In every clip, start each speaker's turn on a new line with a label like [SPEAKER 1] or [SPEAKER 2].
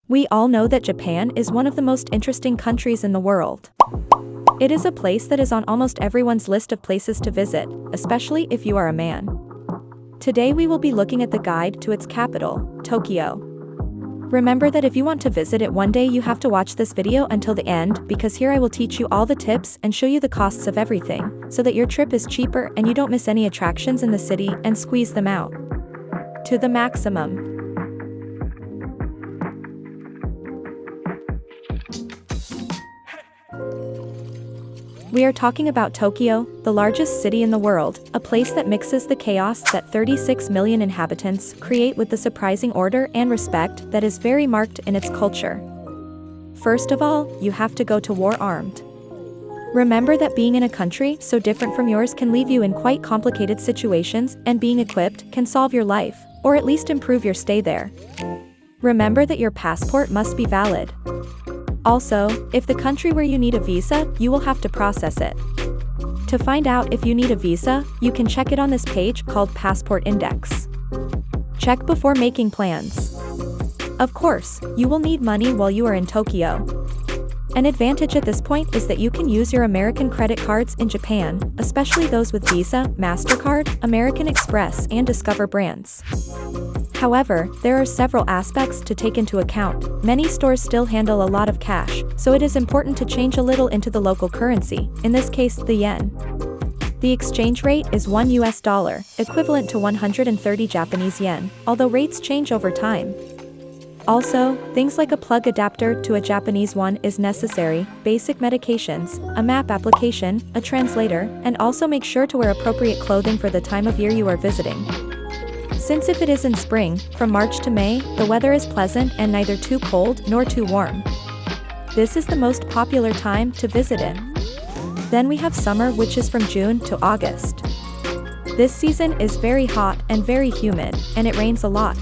[SPEAKER 1] We all know that Japan is one of the most interesting countries in the world. It is a place that is on almost everyone's list of places to visit, especially if you are a man. Today we will be looking at the guide to its capital, Tokyo. Remember that if you want to visit it one day, you have to watch this video until the end, because here I will teach you all the tips and show you the costs of everything, so that your trip is cheaper and you don't miss any attractions in the city and squeeze them out to the maximum. We are talking about Tokyo, the largest city in the world, a place that mixes the chaos that 36 million inhabitants create with the surprising order and respect that is very marked in its culture. First of all, you have to go to war armed. Remember that being in a country so different from yours can leave you in quite complicated situations, and being equipped can solve your life, or at least improve your stay there. Remember that your passport must be valid. Also, if the country where you need a visa, you will have to process it. To find out if you need a visa, you can check it on this page called Passport Index. Check before making plans. Of course, you will need money while you are in Tokyo. An advantage at this point is that you can use your American credit cards in Japan, especially those with Visa, MasterCard, American Express, and Discover brands. However, there are several aspects to take into account. Many stores still handle a lot of cash, so it is important to change a little into the local currency, in this case the yen. The exchange rate is $1, equivalent to 130 Japanese yen, although rates change over time. Also, things like a plug adapter to a Japanese one is necessary, basic medications, a map application, a translator, and also make sure to wear appropriate clothing for the time of year you are visiting. Since if it is in spring, from March to May, the weather is pleasant and neither too cold nor too warm. This is the most popular time to visit it. Then we have summer, which is from June to August. This season is very hot and very humid, and it rains a lot.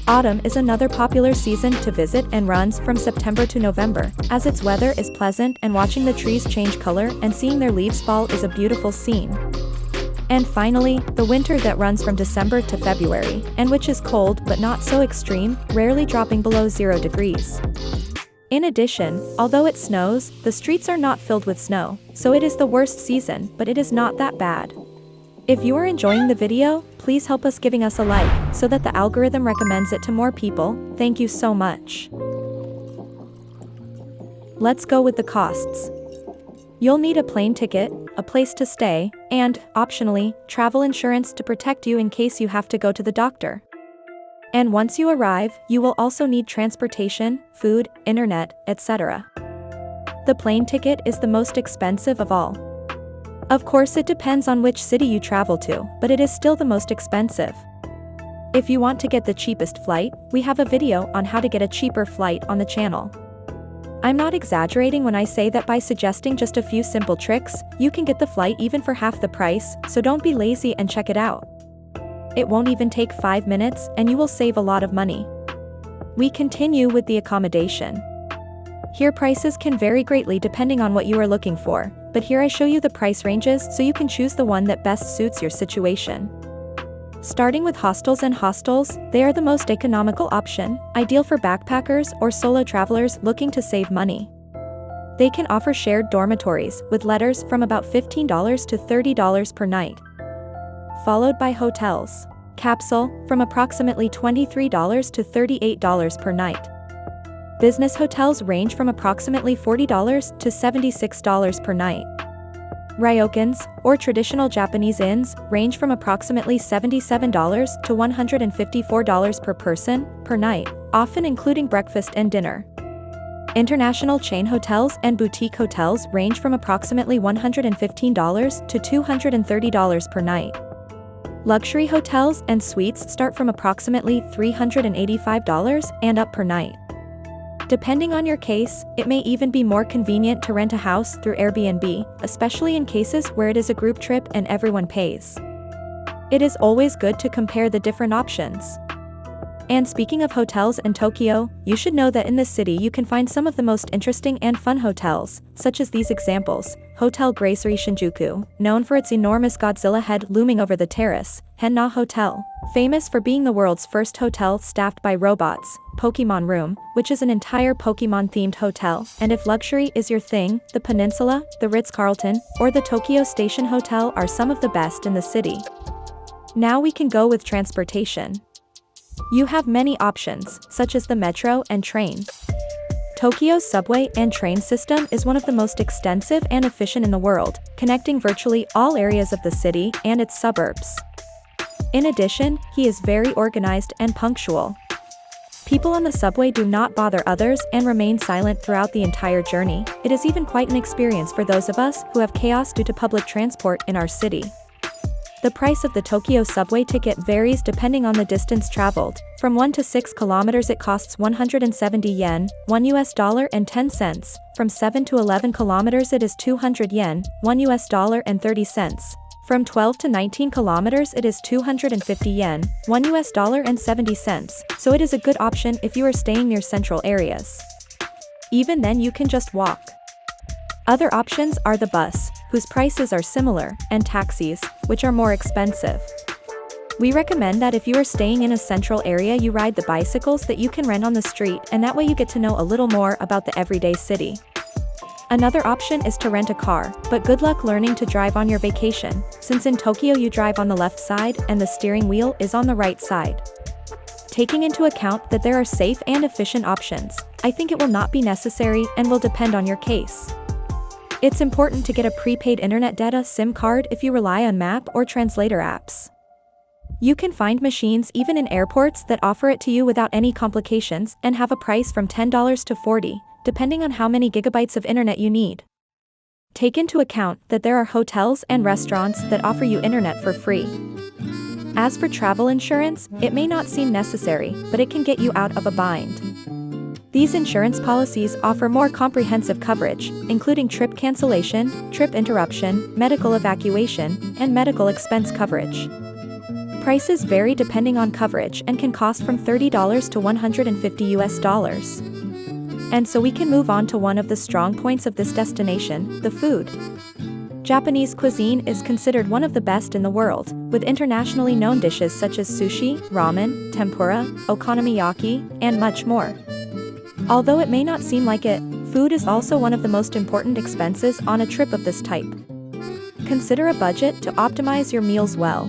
[SPEAKER 1] Autumn is another popular season to visit and runs from September to November, as its weather is pleasant and watching the trees change color and seeing their leaves fall is a beautiful scene. And finally, the winter that runs from December to February, and which is cold but not so extreme, rarely dropping below 0 degrees. In addition, although it snows, the streets are not filled with snow, so it is the worst season, but it is not that bad. If you are enjoying the video, please help us giving us a like, so that the algorithm recommends it to more people. Thank you so much. Let's go with the costs. You'll need a plane ticket, a place to stay, and, optionally, travel insurance to protect you in case you have to go to the doctor. And once you arrive, you will also need transportation, food, internet, etc. The plane ticket is the most expensive of all. Of course, it depends on which city you travel to, but it is still the most expensive. If you want to get the cheapest flight, we have a video on how to get a cheaper flight on the channel. I'm not exaggerating when I say that by suggesting just a few simple tricks, you can get the flight even for half the price, so don't be lazy and check it out. It won't even take 5 minutes, and you will save a lot of money. We continue with the accommodation. Here prices can vary greatly depending on what you are looking for, but here I show you the price ranges so you can choose the one that best suits your situation. Starting with hostels, they are the most economical option, ideal for backpackers or solo travelers looking to save money. They can offer shared dormitories, with letters from about $15 to $30 per night. Followed by hotels. Capsule, from approximately $23 to $38 per night. Business hotels range from approximately $40 to $76 per night. Ryokans, or traditional Japanese inns, range from approximately $77 to $154 per person, per night, often including breakfast and dinner. International chain hotels and boutique hotels range from approximately $115 to $230 per night. Luxury hotels and suites start from approximately $385 and up per night. Depending on your case, it may even be more convenient to rent a house through Airbnb, especially in cases where it is a group trip and everyone pays. It is always good to compare the different options. And speaking of hotels in Tokyo, you should know that in this city you can find some of the most interesting and fun hotels, such as these examples. Hotel Gracery Shinjuku, known for its enormous Godzilla head looming over the terrace. Henna Hotel, famous for being the world's first hotel staffed by robots. Pokemon Room, which is an entire Pokemon-themed hotel. And if luxury is your thing, the Peninsula, the Ritz-Carlton, or the Tokyo Station Hotel are some of the best in the city. Now we can go with transportation. You have many options, such as the metro and train. Tokyo's subway and train system is one of the most extensive and efficient in the world, connecting virtually all areas of the city and its suburbs. In addition, he is very organized and punctual. People on the subway do not bother others and remain silent throughout the entire journey. It is even quite an experience for those of us who have chaos due to public transport in our city. The price of the Tokyo subway ticket varies depending on the distance traveled. From 1 to 6 kilometers it costs 170 yen, $1.10. From 7 to 11 kilometers it is 200 yen, $1.30. From 12 to 19 kilometers it is 250 yen, $1.70. So it is a good option if you are staying near central areas. Even then you can just walk. Other options are the bus, whose prices are similar, and taxis, which are more expensive. We recommend that if you are staying in a central area you ride the bicycles that you can rent on the street, and that way you get to know a little more about the everyday city. Another option is to rent a car, but good luck learning to drive on your vacation, since in Tokyo you drive on the left side and the steering wheel is on the right side. Taking into account that there are safe and efficient options, I think it will not be necessary and will depend on your case. It's important to get a prepaid internet data SIM card if you rely on map or translator apps. You can find machines even in airports that offer it to you without any complications and have a price from $10 to $40, depending on how many gigabytes of internet you need. Take into account that there are hotels and restaurants that offer you internet for free. As for travel insurance, it may not seem necessary, but it can get you out of a bind. These insurance policies offer more comprehensive coverage, including trip cancellation, trip interruption, medical evacuation, and medical expense coverage. Prices vary depending on coverage and can cost from $30 to $150. And so we can move on to one of the strong points of this destination, the food. Japanese cuisine is considered one of the best in the world, with internationally known dishes such as sushi, ramen, tempura, okonomiyaki, and much more. Although it may not seem like it, food is also one of the most important expenses on a trip of this type. Consider a budget to optimize your meals well.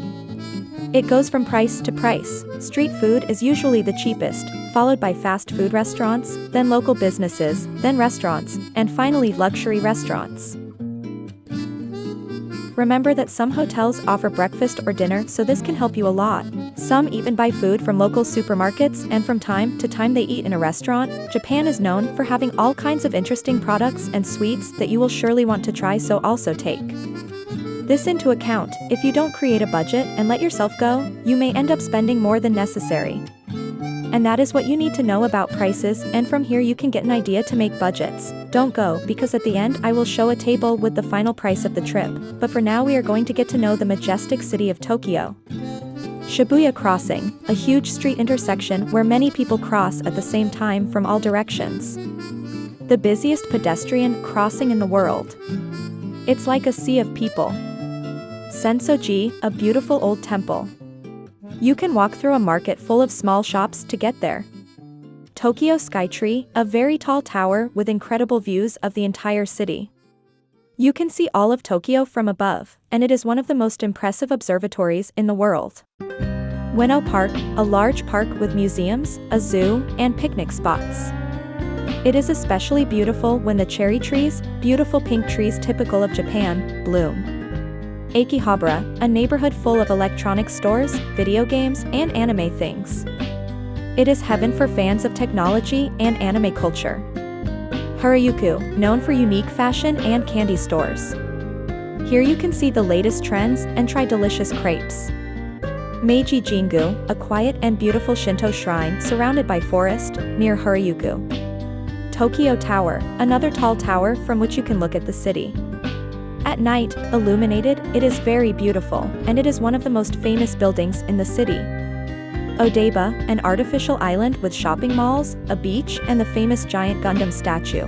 [SPEAKER 1] It goes from price to price. Street food is usually the cheapest, followed by fast food restaurants, then local businesses, then restaurants, and finally luxury restaurants. Remember that some hotels offer breakfast or dinner, so this can help you a lot. Some even buy food from local supermarkets, and from time to time they eat in a restaurant. Japan is known for having all kinds of interesting products and sweets that you will surely want to try, so also take this into account. If you don't create a budget and let yourself go, you may end up spending more than necessary. And that is what you need to know about prices, and from here you can get an idea to make budgets. Don't go, because at the end I will show a table with the final price of the trip, but for now we are going to get to know the majestic city of Tokyo. Shibuya Crossing, a huge street intersection where many people cross at the same time from all directions. The busiest pedestrian crossing in the world. It's like a sea of people. Sensoji, a beautiful old temple. You can walk through a market full of small shops to get there. Tokyo Skytree, a very tall tower with incredible views of the entire city. You can see all of Tokyo from above, and it is one of the most impressive observatories in the world. Ueno Park, a large park with museums, a zoo, and picnic spots. It is especially beautiful when the cherry trees, beautiful pink trees typical of Japan, bloom. Akihabara, a neighborhood full of electronic stores, video games, and anime things. It is heaven for fans of technology and anime culture. Harajuku, known for unique fashion and candy stores. Here you can see the latest trends and try delicious crepes. Meiji Jingu, a quiet and beautiful Shinto shrine surrounded by forest, near Harajuku. Tokyo Tower, another tall tower from which you can look at the city. At night, illuminated, it is very beautiful, and it is one of the most famous buildings in the city. Odaiba, an artificial island with shopping malls, a beach, and the famous giant Gundam statue.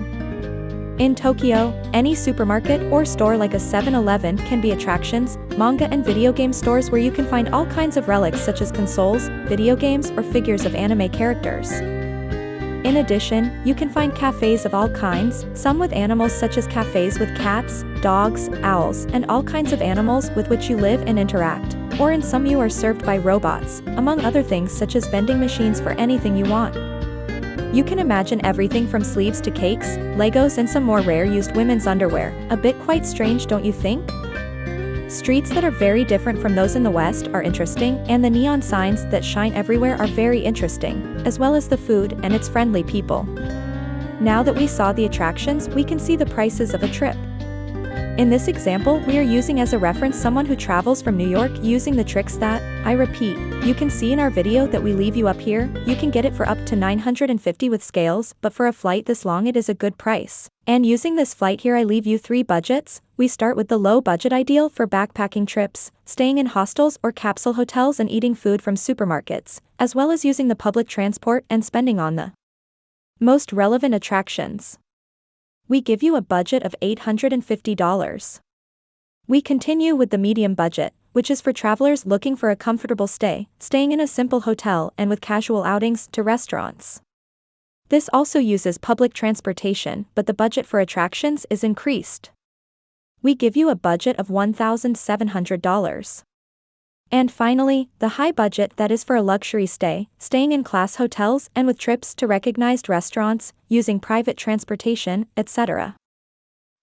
[SPEAKER 1] In Tokyo, any supermarket or store like a 7-Eleven can be attractions, manga and video game stores where you can find all kinds of relics such as consoles, video games, or figures of anime characters. In addition, you can find cafes of all kinds, some with animals such as cafes with cats, dogs, owls, and all kinds of animals with which you live and interact, or in some you are served by robots, among other things such as vending machines for anything you want. You can imagine everything from sleeves to cakes, Legos and some more rare used women's underwear, a bit quite strange, don't you think? Streets that are very different from those in the West are interesting, and the neon signs that shine everywhere are very interesting, as well as the food and its friendly people. Now that we saw the attractions, we can see the prices of a trip. In this example, we are using as a reference someone who travels from New York using the tricks that, I repeat, you can see in our video that we leave you up here. You can get it for up to $950 with scales, but for a flight this long it is a good price. And using this flight here I leave you 3 budgets. We start with the low budget, ideal for backpacking trips, staying in hostels or capsule hotels and eating food from supermarkets, as well as using the public transport and spending on the most relevant attractions. We give you a budget of $850. We continue with the medium budget, which is for travelers looking for a comfortable stay, staying in a simple hotel and with casual outings to restaurants. This also uses public transportation, but the budget for attractions is increased. We give you a budget of $1,700. And finally, the high budget, that is for a luxury stay, staying in class hotels and with trips to recognized restaurants, using private transportation, etc.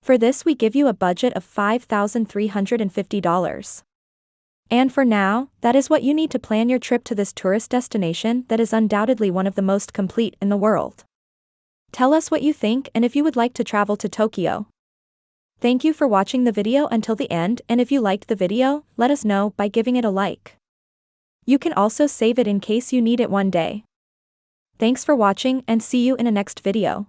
[SPEAKER 1] For this we give you a budget of $5,350. And for now, that is what you need to plan your trip to this tourist destination that is undoubtedly one of the most complete in the world. Tell us what you think and if you would like to travel to Tokyo. Thank you for watching the video until the end, and if you liked the video, let us know by giving it a like. You can also save it in case you need it one day. Thanks for watching and see you in a next video.